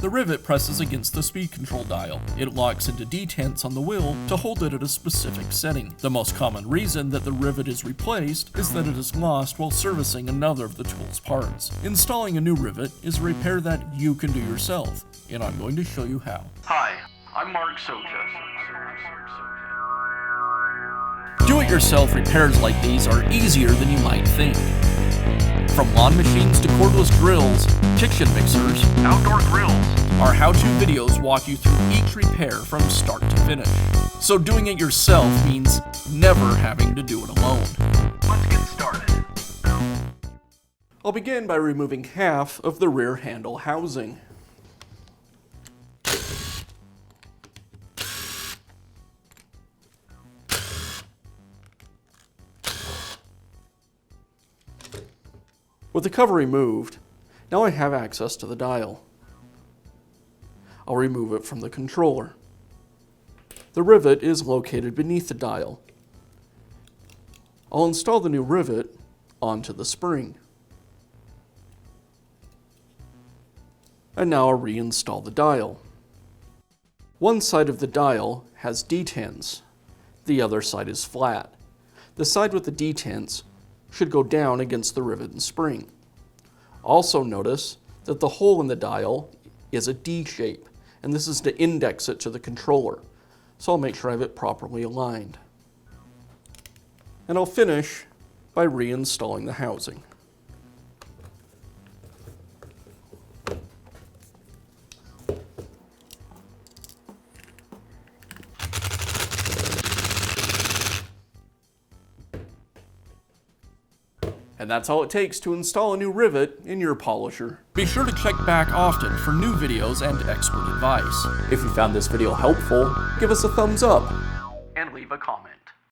The rivet presses against the speed control dial. It locks into detents on the wheel to hold it at a specific setting. The most common reason that the rivet is replaced is that it is lost while servicing another of the tool's parts. Installing a new rivet is a repair that you can do yourself, and I'm going to show you how. Hi, I'm Mark Socha. Do-it-yourself repairs like these are easier than you might think. From lawn machines to cordless drills, kitchen mixers, Outdoor grills. our how-to videos walk you through each repair from start to finish. So doing it yourself means never having to do it alone. Let's get started. I'll begin by removing half of the rear handle housing. With the cover removed, now I have access to the dial. I'll remove it from the controller. The rivet is located beneath the dial. I'll install the new rivet onto the spring. And now I'll reinstall the dial. One side of the dial has detents. The other side is flat. The side with the detents should go down against the rivet and spring. Also notice that the hole in the dial is a D shape, and this is to index it to the controller. So I'll make sure I have it properly aligned. And I'll finish by reinstalling the housing. And that's all it takes to install a new rivet in your polisher. Be sure to check back often for new videos and expert advice. If you found this video helpful, give us a thumbs up And leave a comment.